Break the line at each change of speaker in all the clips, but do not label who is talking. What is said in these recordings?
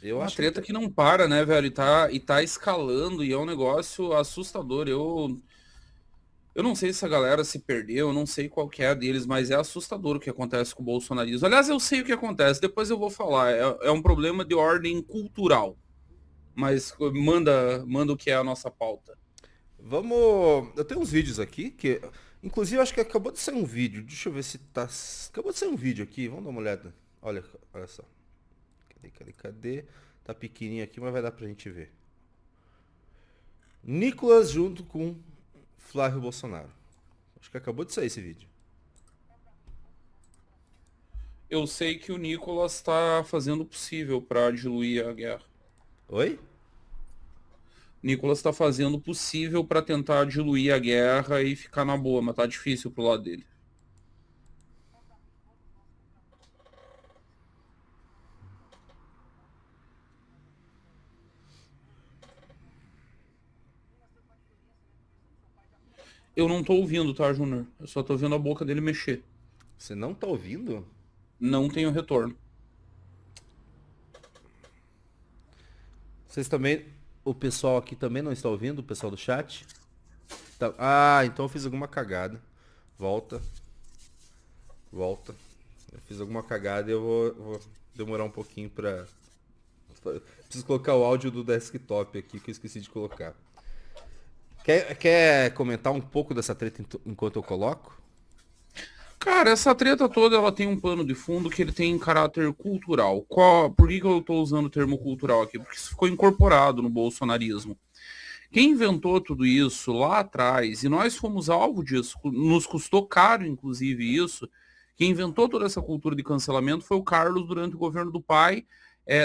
Eu
Uma
acho que
treta que não para, né, velho? E tá escalando e é um negócio assustador. Eu não sei se a galera se perdeu, eu não sei qual que é a deles, mas é assustador o que acontece com o bolsonarismo. Aliás, eu sei o que acontece, depois eu vou falar. É um problema de ordem cultural. Mas manda o que é a nossa pauta.
vamos. Eu tenho uns vídeos aqui que. Inclusive, acho que acabou de sair um vídeo. Deixa eu ver se tá. Acabou de sair um vídeo aqui. Vamos dar uma olhada. Olha só. Cadê? Tá pequenininho aqui, mas vai dar pra gente ver. Nicolas junto com Flávio Bolsonaro. Acho que acabou de sair esse vídeo.
Eu sei que o Nicolas está fazendo o possível para diluir a guerra.
Oi?
Nicolas está fazendo o possível para tentar diluir a guerra e ficar na boa, mas tá difícil pro lado dele. Eu não tô ouvindo, tá, Júnior? Eu só tô vendo a boca dele mexer.
Você não tá ouvindo?
Não tenho retorno.
Vocês também. O pessoal aqui também não está ouvindo? O pessoal do chat? Ah, então eu fiz alguma cagada. Volta, volta. Eu fiz alguma cagada e eu vou demorar um pouquinho pra. Preciso colocar o áudio do desktop aqui que eu esqueci de colocar. Quer comentar um pouco dessa treta enquanto eu coloco?
Cara, essa treta toda ela tem um pano de fundo que ele tem caráter cultural. Por que eu tô usando o termo cultural aqui? Porque isso ficou incorporado no bolsonarismo. Quem inventou tudo isso lá atrás, e nós fomos alvo disso, nos custou caro, inclusive, isso. Quem inventou toda essa cultura de cancelamento foi o Carlos durante o governo do pai,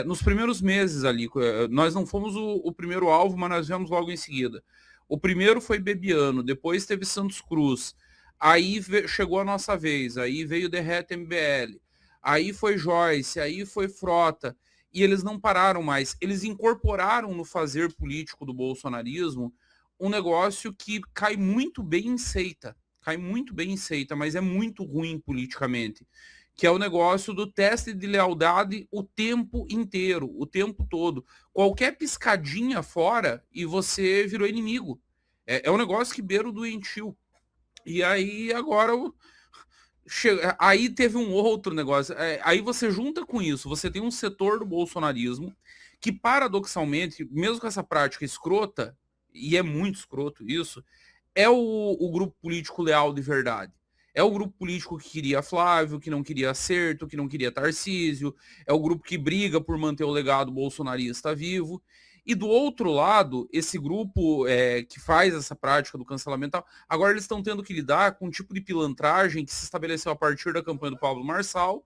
nos primeiros meses ali. Nós não fomos o primeiro alvo, mas nós viemos logo em seguida. O primeiro foi Bebiano, depois teve Santos Cruz, aí chegou a nossa vez, aí veio o Derrete MBL, aí foi Joyce, aí foi Frota, e eles não pararam mais. Eles incorporaram no fazer político do bolsonarismo um negócio que cai muito bem em seita. Cai muito bem em seita, mas é muito ruim politicamente. Que é o negócio do teste de lealdade o tempo inteiro, o tempo todo. Qualquer piscadinha fora e você virou inimigo. É um negócio que beira o doentio. E aí agora aí teve um outro negócio. Aí você junta com isso, você tem um setor do bolsonarismo que, paradoxalmente, mesmo com essa prática escrota, e é muito escroto isso, é o grupo político leal de verdade. É o grupo político que queria Flávio, que não queria Acerto, que não queria Tarcísio. É o grupo que briga por manter o legado bolsonarista vivo. E do outro lado, esse grupo que faz essa prática do cancelamento, agora eles estão tendo que lidar com um tipo de pilantragem que se estabeleceu a partir da campanha do Pablo Marçal.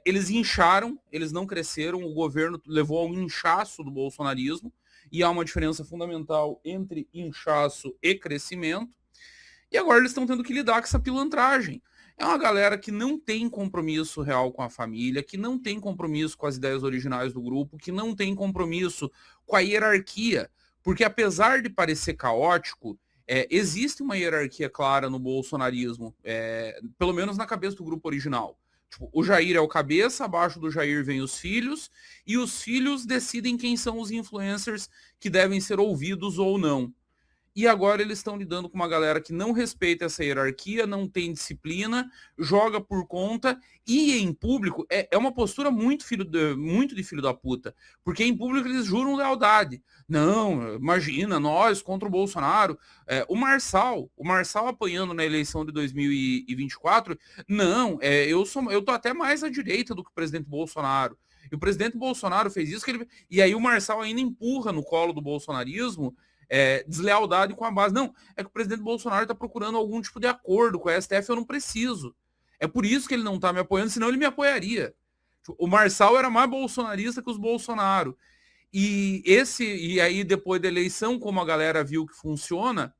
Eles incharam, eles não cresceram, o governo levou ao inchaço do bolsonarismo, e há uma diferença fundamental entre inchaço e crescimento. E agora eles estão tendo que lidar com essa pilantragem. É uma galera que não tem compromisso real com a família, que não tem compromisso com as ideias originais do grupo, que não tem compromisso com a hierarquia. Porque apesar de parecer caótico, existe uma hierarquia clara no bolsonarismo, pelo menos na cabeça do grupo original. Tipo, o Jair é o cabeça, abaixo do Jair vem os filhos, e os filhos decidem quem são os influencers que devem ser ouvidos ou não. E agora eles estão lidando com uma galera que não respeita essa hierarquia, não tem disciplina, joga por conta e em público é uma postura muito de filho da puta. Porque em público eles juram lealdade. Não, imagina, nós contra o Bolsonaro. O Marçal apanhando na eleição de 2024, não, eu tô até mais à direita do que o presidente Bolsonaro. E o presidente Bolsonaro fez isso, e aí o Marçal ainda empurra no colo do bolsonarismo deslealdade com a base. Não, é que o presidente Bolsonaro está procurando algum tipo de acordo com a STF, eu não preciso. É por isso que ele não está me apoiando, senão ele me apoiaria. O Marçal era mais bolsonarista que os Bolsonaro. E aí, depois da eleição, como a galera viu que funciona,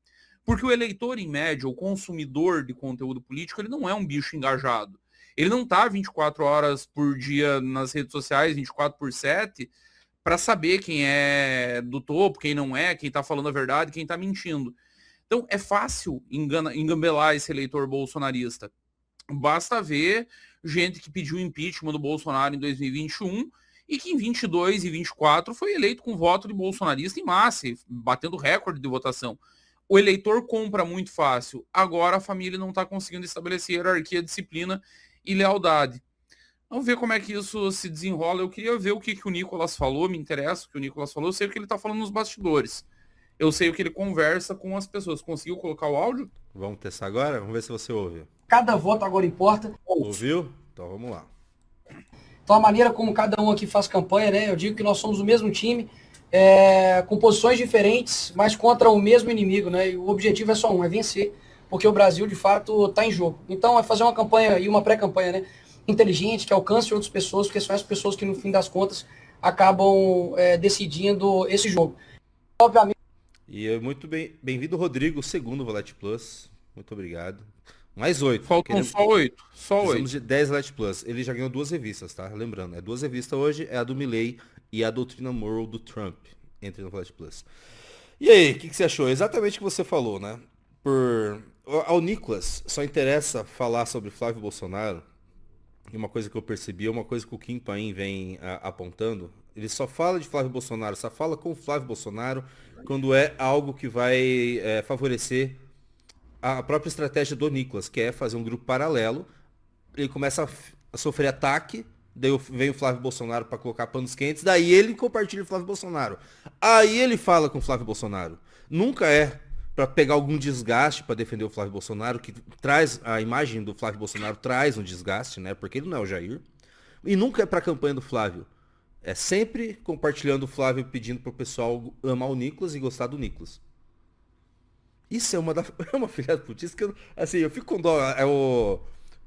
porque o eleitor, em média, o consumidor de conteúdo político, ele não é um bicho engajado. Ele não está 24 horas por dia nas redes sociais, 24 por 7, para saber quem é do topo, quem não é, quem está falando a verdade, quem está mentindo. Então é fácil engambelar esse eleitor bolsonarista. Basta ver gente que pediu impeachment do Bolsonaro em 2021 e que em 22 e 24 foi eleito com voto de bolsonarista em massa, batendo recorde de votação. O eleitor compra muito fácil. Agora a família não está conseguindo estabelecer hierarquia, disciplina e lealdade. Vamos ver como é que isso se desenrola. Eu queria ver o que o Nicolas falou, me interessa o que o Nicolas falou. Eu sei o que ele está falando nos bastidores. Eu sei o que ele conversa com as pessoas. Conseguiu colocar o áudio?
Vamos testar agora? Vamos ver se você ouve.
Cada voto agora importa.
Ouviu? Então vamos lá.
Então a maneira como cada um aqui faz campanha, né? Eu digo que nós somos o mesmo time, com posições diferentes, mas contra o mesmo inimigo, né? E o objetivo é só um, é vencer, porque o Brasil de fato está em jogo. Então é fazer uma campanha e uma pré-campanha, né? Inteligente, que alcance outras pessoas, porque são as pessoas que no fim das contas acabam decidindo esse jogo. Obviamente.
E muito bem-vindo, Rodrigo, segundo Valete Plus. Muito obrigado. Mais 8.
Faltam só 8. Só 8.
Precisamos de 10 Valete Plus. Ele já ganhou 2 revistas, tá? Lembrando, é 2 revistas hoje, é a do Milley e a doutrina moral do Trump. Entre no Valete Plus. E aí, o que você achou? Exatamente o que você falou, né? Ao Nicolas só interessa falar sobre Flávio Bolsonaro. E uma coisa que eu percebi, uma coisa que o Kim Paim vem apontando, ele só fala de Flávio Bolsonaro, só fala com o Flávio Bolsonaro quando é algo que vai favorecer a própria estratégia do Nicolas, que é fazer um grupo paralelo. Ele começa a sofrer ataque, daí vem o Flávio Bolsonaro para colocar panos quentes, daí ele compartilha o Flávio Bolsonaro. Aí ele fala com o Flávio Bolsonaro. Nunca é para pegar algum desgaste para defender o Flávio Bolsonaro, que traz a imagem do Flávio Bolsonaro, traz um desgaste, né? Porque ele não é o Jair. E nunca é para a campanha do Flávio. É sempre compartilhando o Flávio, pedindo para o pessoal amar o Nicolas e gostar do Nicolas. Isso é uma filha da putice que eu fico com dó.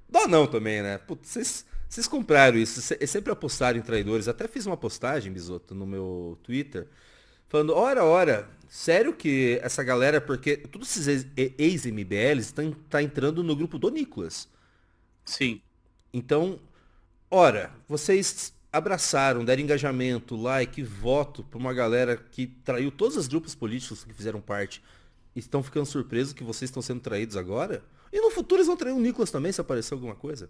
Dó não também, né? Putz, vocês compraram isso, sempre apostaram em traidores. Até fiz uma postagem, Bisoto, no meu Twitter, falando, ora, sério que essa galera, porque todos esses ex-MBLs tá entrando no grupo do Nicolas.
Sim.
Então, ora, vocês abraçaram, deram engajamento, like, voto pra uma galera que traiu todos os grupos políticos que fizeram parte. E estão ficando surpresos que vocês estão sendo traídos agora? E no futuro eles vão trair o Nicolas também, se aparecer alguma coisa?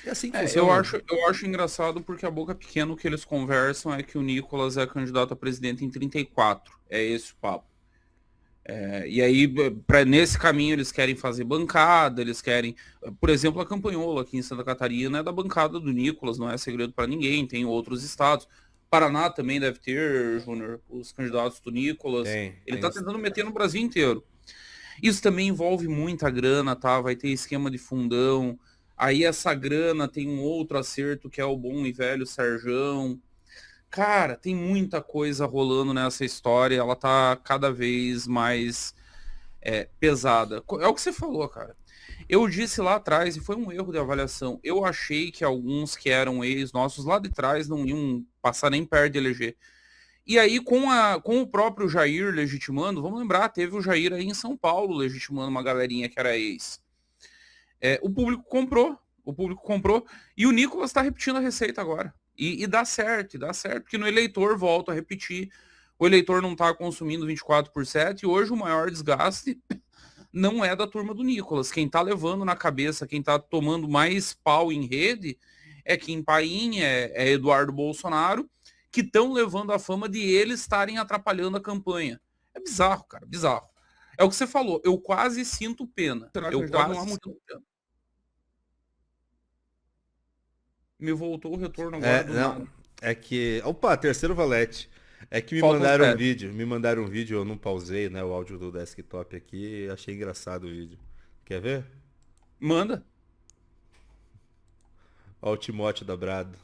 É assim que funciona.
Eu acho engraçado porque a boca pequena o que eles conversam é que o Nicolas é candidato a presidente em 34. É esse o papo. E aí, nesse caminho, eles querem fazer bancada, eles querem... Por exemplo, a Campanhola aqui em Santa Catarina é da bancada do Nicolas, não é segredo para ninguém, tem outros estados. Paraná também deve ter, Júnior, os candidatos do Nicolas. Ele está tentando meter no Brasil inteiro. Isso também envolve muita grana, tá? Vai ter esquema de fundão. Aí essa grana tem um outro acerto que é o bom e velho Serjão. Cara, tem muita coisa rolando nessa história. Ela tá cada vez mais pesada. É o que você falou, cara. Eu disse lá atrás, e foi um erro de avaliação, eu achei que alguns que eram ex-nossos lá de trás não iam passar nem perto de eleger. E aí, com o próprio Jair legitimando, vamos lembrar, teve o Jair aí em São Paulo legitimando uma galerinha que era ex. O público comprou, e o Nicolas está repetindo a receita agora. E dá certo, porque no eleitor, volto a repetir, o eleitor não está consumindo 24/7, e hoje o maior desgaste não é da turma do Nicolas. Quem tá levando na cabeça, quem tá tomando mais pau em rede é Kim Paim, é Eduardo Bolsonaro, que estão levando a fama de eles estarem atrapalhando a campanha. É bizarro, cara, bizarro. É o que você falou, eu quase sinto pena. Eu quase sinto pena. Me voltou o retorno agora do nada.
É que... Opa, terceiro valete. É que me mandaram um vídeo, eu não pausei, né, o áudio do desktop aqui, achei engraçado o vídeo. Quer ver?
Manda.
Ó o Timóteo da Brado.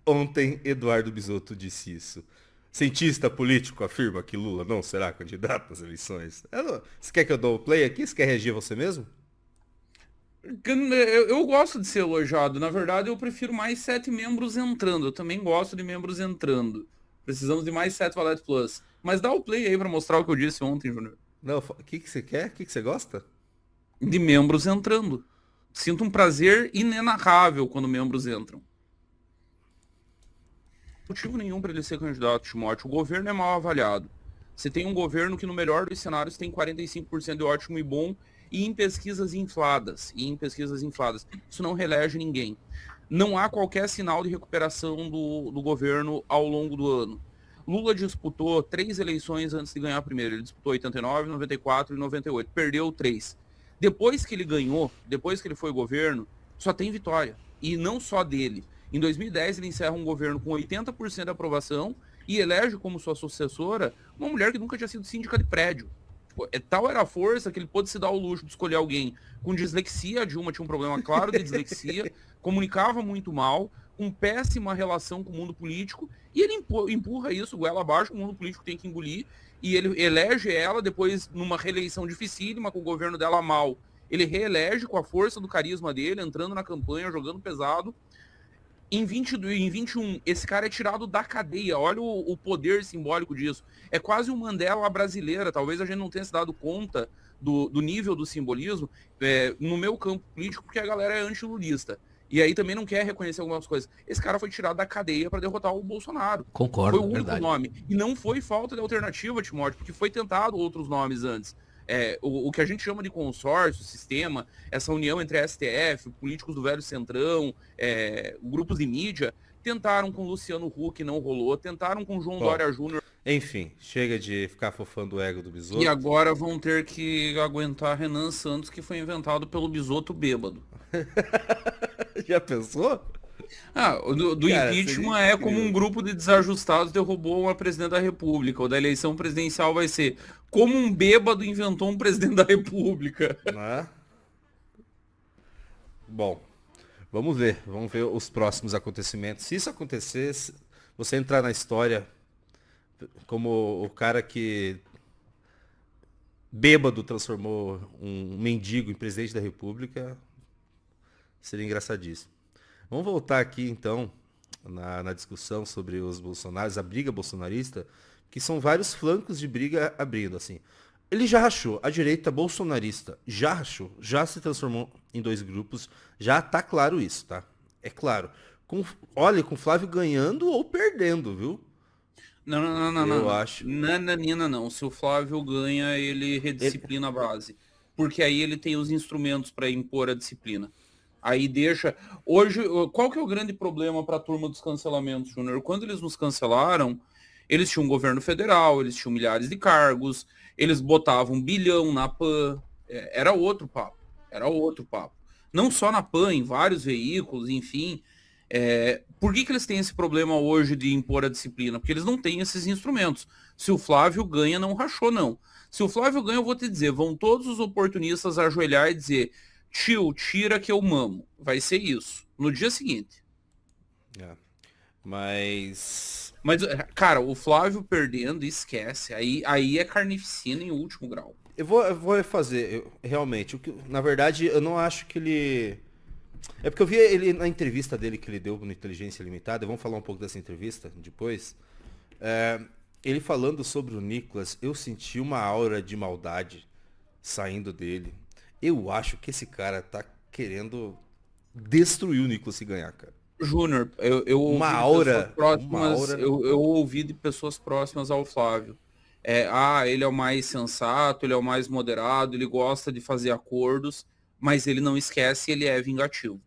Ontem, Eduardo Bisotto disse isso. Cientista político afirma que Lula não será candidato às eleições. Você quer que eu dou o play aqui? Você quer reagir você mesmo?
Eu gosto de ser elogiado. Na verdade, eu prefiro mais 7 membros entrando. Eu também gosto de membros entrando. Precisamos de mais 7 Valete Plus. Mas dá o play aí pra mostrar o que eu disse ontem, Júnior.
Não, o que você quer? O que você gosta?
De membros entrando. Sinto um prazer inenarrável quando membros entram. Motivo nenhum para ele ser candidato, Timóteo. O governo é mal avaliado. Você tem um governo que, no melhor dos cenários, tem 45% de ótimo e bom e em pesquisas infladas. Isso não reelege ninguém. Não há qualquer sinal de recuperação do governo ao longo do ano. Lula disputou 3 eleições antes de ganhar a primeira. Ele disputou 89, 94 e 98. Perdeu 3. Depois que ele ganhou, depois que ele foi governo, só tem vitória. E não só dele. Em 2010, ele encerra um governo com 80% de aprovação e elege como sua sucessora uma mulher que nunca tinha sido síndica de prédio. Tal era a força que ele pôde se dar o luxo de escolher alguém com dislexia. A Dilma tinha um problema claro de dislexia, comunicava muito mal, com péssima relação com o mundo político, e ele empurra isso, goela abaixo, o mundo político tem que engolir, e ele elege ela, depois, numa reeleição dificílima, com o governo dela mal, ele reelege com a força do carisma dele, entrando na campanha, jogando pesado. Em 21, esse cara é tirado da cadeia. Olha o poder simbólico disso. É quase um Mandela brasileira. Talvez a gente não tenha se dado conta do nível do simbolismo no meu campo político, porque a galera é antilulista. E aí também não quer reconhecer algumas coisas. Esse cara foi tirado da cadeia para derrotar o Bolsonaro.
Concordo,
Foi o único
verdade.
nome. E não foi falta de alternativa, Timóteo, porque foi tentado outros nomes antes. O que a gente chama de consórcio, sistema, essa união entre a STF, políticos do velho centrão, grupos de mídia, tentaram com Luciano Huck, não rolou, tentaram com João Dória Júnior.
Enfim, chega de ficar fofando o ego do Bisotto.
E agora vão ter que aguentar Renan Santos, que foi inventado pelo Bisotto bêbado.
Já pensou?
Do
Cara,
impeachment
seria
é como
incrível.
um grupo de desajustados derrubou uma presidente da República. O da eleição presidencial vai ser como um bêbado inventou um presidente da República.
Né? Bom, vamos ver os próximos acontecimentos. Se isso acontecer, você entrar na história como o cara que bêbado transformou um mendigo em presidente da República, seria engraçadíssimo. Vamos voltar aqui então na discussão sobre os bolsonaristas, a briga bolsonarista, que são vários flancos de briga abrindo, assim. Ele já rachou, a direita bolsonarista já rachou, já se transformou em 2 grupos, já tá claro isso, tá? É claro. Olha, com o Flávio ganhando ou perdendo, viu?
Não.
Eu acho.
Nananina não. Se o Flávio ganha, ele redisciplina a base. Porque aí ele tem os instrumentos para impor a disciplina. Aí deixa... Hoje, qual que é o grande problema para a turma dos cancelamentos, Júnior? Quando eles nos cancelaram, eles tinham um governo federal, eles tinham milhares de cargos, eles botavam 1 bilhão na PAN. Era outro papo. Não só na PAN, em vários veículos, enfim... Por que eles têm esse problema hoje de impor a disciplina? Porque eles não têm esses instrumentos. Se o Flávio ganha, não rachou, não. Se o Flávio ganha, eu vou te dizer, vão todos os oportunistas ajoelhar e dizer, tio, tira que eu mamo. Vai ser isso. No dia seguinte.
Mas,
cara, o Flávio perdendo, esquece. Aí é carnificina em último grau.
eu vou fazer, realmente, na verdade, eu não acho que ele... É porque eu vi ele na entrevista dele que ele deu no Inteligência Limitada, vamos falar um pouco dessa entrevista depois. Ele falando sobre o Nicolas, eu senti uma aura de maldade saindo dele. Eu acho que esse cara tá querendo destruir o Nicolas se ganhar, cara.
Júnior, eu ouvi
Uma
de
aura,
pessoas próximas,
uma aura.
eu ouvi de pessoas próximas ao Flávio. Ele é o mais sensato, ele é o mais moderado, ele gosta de fazer acordos, mas ele não esquece, ele é vingativo.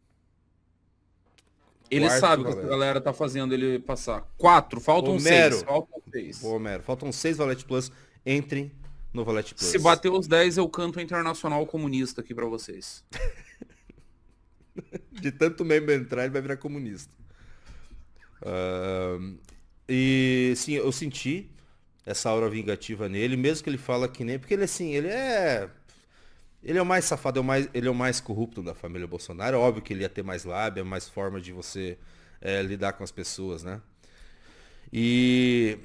Ele
Quarto
sabe o que
valete.
a galera tá fazendo ele passar. 4, faltam
Homero.
6. Faltam 6.
Ô, Homero, faltam 6 Valete Plus, entrem no Valete Plus.
Se bater os 10, eu canto Internacional Comunista aqui pra vocês.
De tanto membro entrar, ele vai virar comunista. E sim, eu senti essa aura vingativa nele, mesmo que ele fala que nem... Porque ele assim, ele é o mais safado, ele é o mais corrupto da família Bolsonaro. É óbvio que ele ia ter mais lábia, mais forma de você lidar com as pessoas, né? E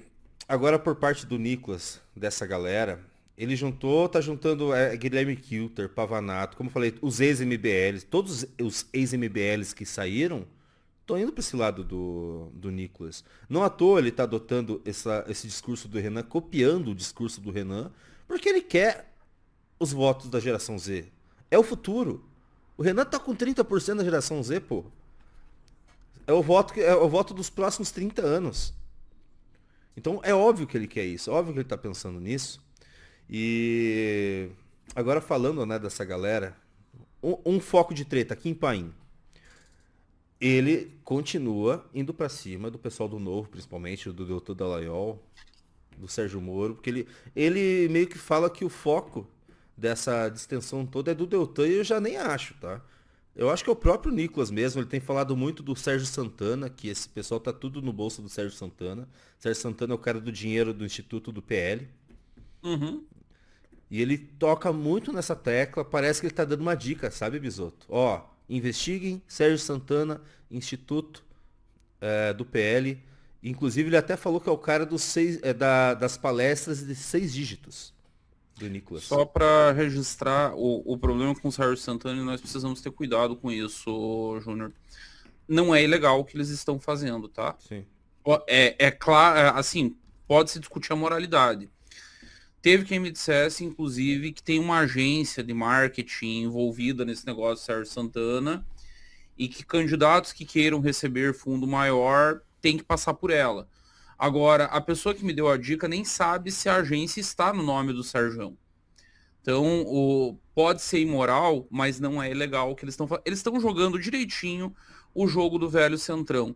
agora por parte do Nicolas, dessa galera, ele tá juntando Guilherme Kilter, Pavanato, como eu falei, os ex-MBLs, todos os ex-MBLs que saíram, estão indo para esse lado do Nicolas. Não à toa ele está adotando esse discurso do Renan, copiando o discurso do Renan, porque ele quer os votos da geração Z. É o futuro. O Renan tá com 30% da geração Z, pô. É o voto dos próximos 30 anos. Então é óbvio que ele quer isso, é óbvio que ele tá pensando nisso. E agora falando, né, dessa galera, um foco de treta, Kim Paim. Ele continua indo pra cima do pessoal do Novo, principalmente, do Deltan Dallagnol, do Sérgio Moro, porque ele meio que fala que o foco dessa distensão toda é do Deltan e eu já nem acho, tá? Eu acho que é o próprio Nicolas mesmo, ele tem falado muito do Sérgio Santana, que esse pessoal tá tudo no bolso do Sérgio Santana. Sérgio Santana é o cara do dinheiro do Instituto do PL.
Uhum.
E ele toca muito nessa tecla, parece que ele tá dando uma dica, sabe, Bisoto? Ó, investiguem Sérgio Santana, Instituto do PL. Inclusive, ele até falou que é o cara das palestras de 6 dígitos do Nicolas.
Só para registrar o problema com o Sérgio Santana, e nós precisamos ter cuidado com isso, Júnior. Não é ilegal o que eles estão fazendo, tá?
Sim.
É claro, assim, pode-se discutir a moralidade. Teve quem me dissesse, inclusive, que tem uma agência de marketing envolvida nesse negócio do Sérgio Santana e que candidatos que queiram receber fundo maior têm que passar por ela. Agora, a pessoa que me deu a dica nem sabe se a agência está no nome do Sérgio. Então, pode ser imoral, mas não é ilegal o que eles estão fazendo. Eles estão jogando direitinho o jogo do velho centrão.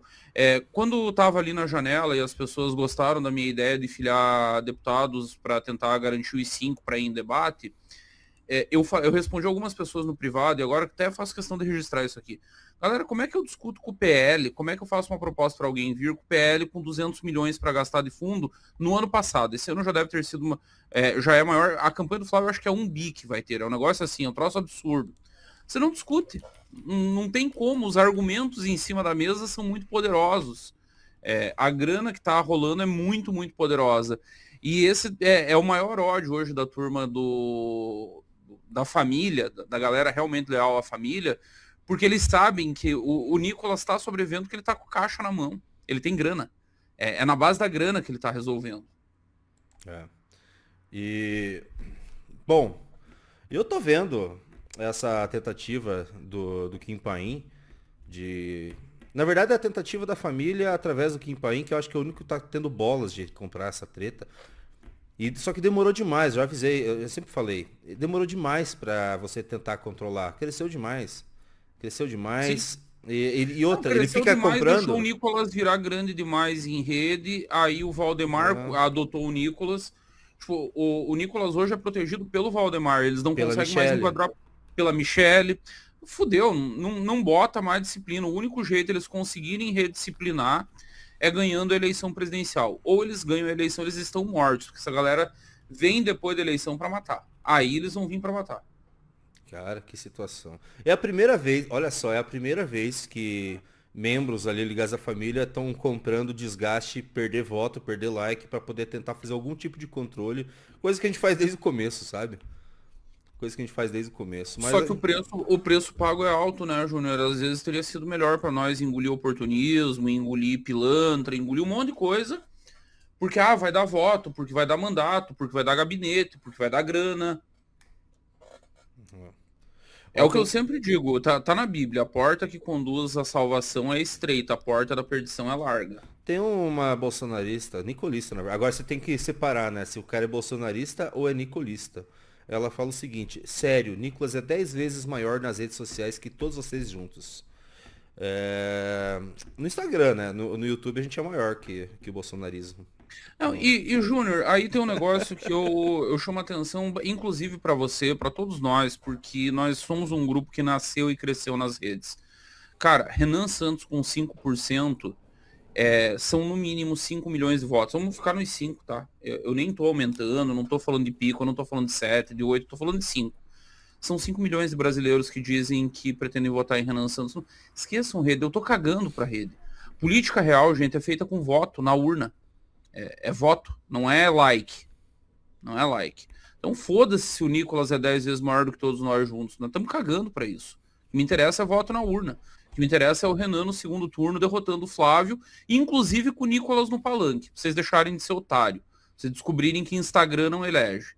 Quando eu estava ali na janela e as pessoas gostaram da minha ideia de filiar deputados para tentar garantir os 5 para ir em debate, eu respondi algumas pessoas no privado, e agora até faço questão de registrar isso aqui. Galera, como é que eu discuto com o PL? Como é que eu faço uma proposta para alguém vir com o PL com 200 milhões para gastar de fundo no ano passado? Esse ano já deve ter sido já é maior. A campanha do Flávio eu acho que é 1 bi que vai ter. É um negócio assim, é um troço absurdo. Você não discute. Não tem como. Os argumentos em cima da mesa são muito poderosos. A grana que está rolando é muito, muito poderosa. E esse é o maior ódio hoje da turma da família, da galera realmente leal à família, porque eles sabem que o Nicolas está sobrevivendo porque ele está com caixa na mão. Ele tem grana. É na base da grana que ele está resolvendo.
E, bom, eu tô vendo essa tentativa do Kim Paim de... Na verdade, é a tentativa da família através do Kim Paim, que eu acho que é o único que tá tendo bolas de comprar essa treta. Só que demorou demais, já avisei, eu sempre falei, demorou demais para você tentar controlar. Cresceu demais. E outra, ele fica
demais,
comprando.
Deixou o Nicolas virar grande demais em rede, aí o Valdemar adotou o Nicolas. Tipo, o Nicolas hoje é protegido pelo Valdemar, eles não conseguem mais enquadrar pela Michele. Fudeu, não bota mais disciplina. O único jeito eles conseguirem redisciplinar é ganhando a eleição presidencial. Ou eles ganham a eleição, eles estão mortos, porque essa galera vem depois da eleição para matar. Aí eles vão vir para matar.
Cara, que situação. É a primeira vez, olha só, é a primeira vez que membros ali ligados à família estão comprando desgaste, perder voto, perder like, para poder tentar fazer algum tipo de controle. Coisa que a gente faz desde o começo, sabe? Mas
só que o preço pago é alto, né, Júnior? Às vezes teria sido melhor para nós engolir oportunismo, engolir pilantra, engolir um monte de coisa. Porque, vai dar voto, porque vai dar mandato, porque vai dar gabinete, porque vai dar grana. É o que eu sempre digo, tá na Bíblia, a porta que conduz à salvação é estreita, a porta da perdição é larga.
Tem uma bolsonarista, nicolista, na verdade. Agora você tem que separar, né, se o cara é bolsonarista ou é nicolista. Ela fala o seguinte, sério, Nicolas é 10 vezes maior nas redes sociais que todos vocês juntos. No Instagram, né, no YouTube a gente é maior que o bolsonarismo.
Não, e Júnior, aí tem um negócio que eu chamo a atenção, inclusive para você, para todos nós, porque nós somos um grupo que nasceu e cresceu nas redes. Cara, Renan Santos com 5%, são no mínimo 5 milhões de votos. Vamos ficar nos 5, tá? Eu nem tô aumentando, não tô falando de pico, eu não tô falando de 7, de 8, tô falando de 5. São 5 milhões de brasileiros que dizem que pretendem votar em Renan Santos. Esqueçam rede, eu tô cagando pra rede. Política real, gente, é feita com voto na urna. É voto, não é like. Não é like. Então foda-se se o Nicolas é 10 vezes maior do que todos nós juntos. Nós estamos cagando pra isso. O que me interessa é voto na urna. O que me interessa é o Renan no segundo turno derrotando o Flávio, inclusive com o Nicolas no palanque. Pra vocês deixarem de ser otário. Pra vocês descobrirem que Instagram não elege.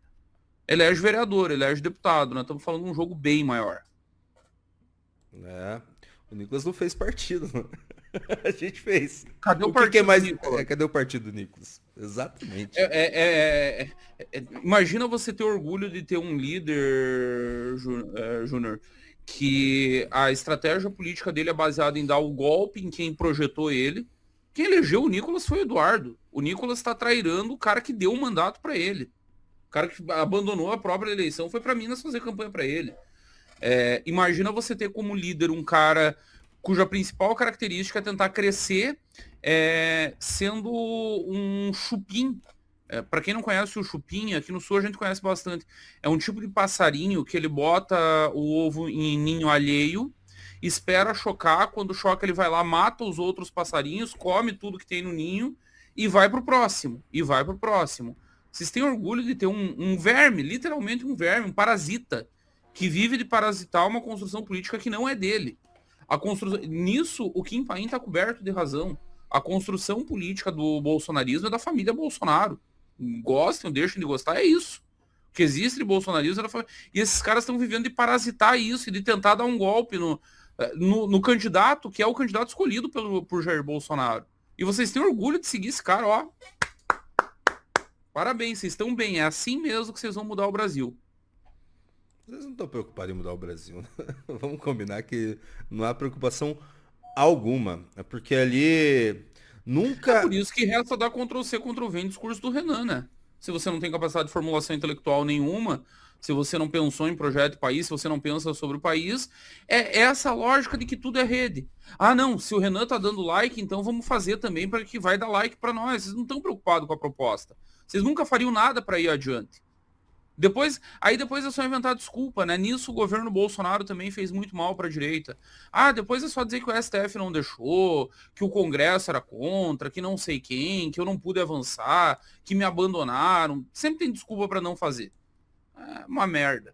Elege vereador, elege deputado. Nós estamos falando de um jogo bem maior.
O Nicolas não fez partido. A gente fez.
Cadê o
O que que é
partido,
mais...
Nicolas?
Cadê o partido, Nicolas? Exatamente.
Imagina você ter orgulho de ter um líder, Júnior, que a estratégia política dele é baseada em dar o golpe em quem projetou ele. Quem elegeu o Nicolas foi o Eduardo. O Nicolas está trairando o cara que deu o mandato para ele. O cara que abandonou a própria eleição foi para Minas fazer campanha para ele. Imagina você ter como líder um cara cuja principal característica é tentar crescer sendo um chupim. Para quem não conhece o chupim, aqui no sul a gente conhece bastante. É um tipo de passarinho que ele bota o ovo em ninho alheio, espera chocar, quando choca ele vai lá, mata os outros passarinhos, come tudo que tem no ninho e vai pro próximo. E vai pro próximo. Vocês têm orgulho de ter um verme, literalmente um verme, um parasita, que vive de parasitar uma construção política que não é dele. Nisso, o Kim Paim está coberto de razão. A construção política do bolsonarismo é da família Bolsonaro. Gostem ou deixem de gostar, é isso. O que existe de bolsonarismo é da família. E esses caras estão vivendo de parasitar isso e de tentar dar um golpe no candidato, que é o candidato escolhido por Jair Bolsonaro. E vocês têm orgulho de seguir esse cara, ó. Parabéns, vocês estão bem. É assim mesmo que vocês vão mudar o Brasil.
Vocês não estão preocupados em mudar o Brasil, né? Vamos combinar que não há preocupação alguma. É porque ali nunca...
Por isso que resta dar Ctrl-C, Ctrl-V em discurso do Renan, né? Se você não tem capacidade de formulação intelectual nenhuma, se você não pensou em projeto de país, se você não pensa sobre o país, é essa lógica de que tudo é rede. Ah, não, se o Renan tá dando like, então vamos fazer também para que vai dar like para nós. Vocês não estão preocupados com a proposta. Vocês nunca fariam nada para ir adiante. Depois é só inventar desculpa, né? Nisso o governo Bolsonaro também fez muito mal para a direita. Ah, depois é só dizer que o STF não deixou, que o Congresso era contra, que não sei quem, que eu não pude avançar, que me abandonaram. Sempre tem desculpa para não fazer. É uma merda.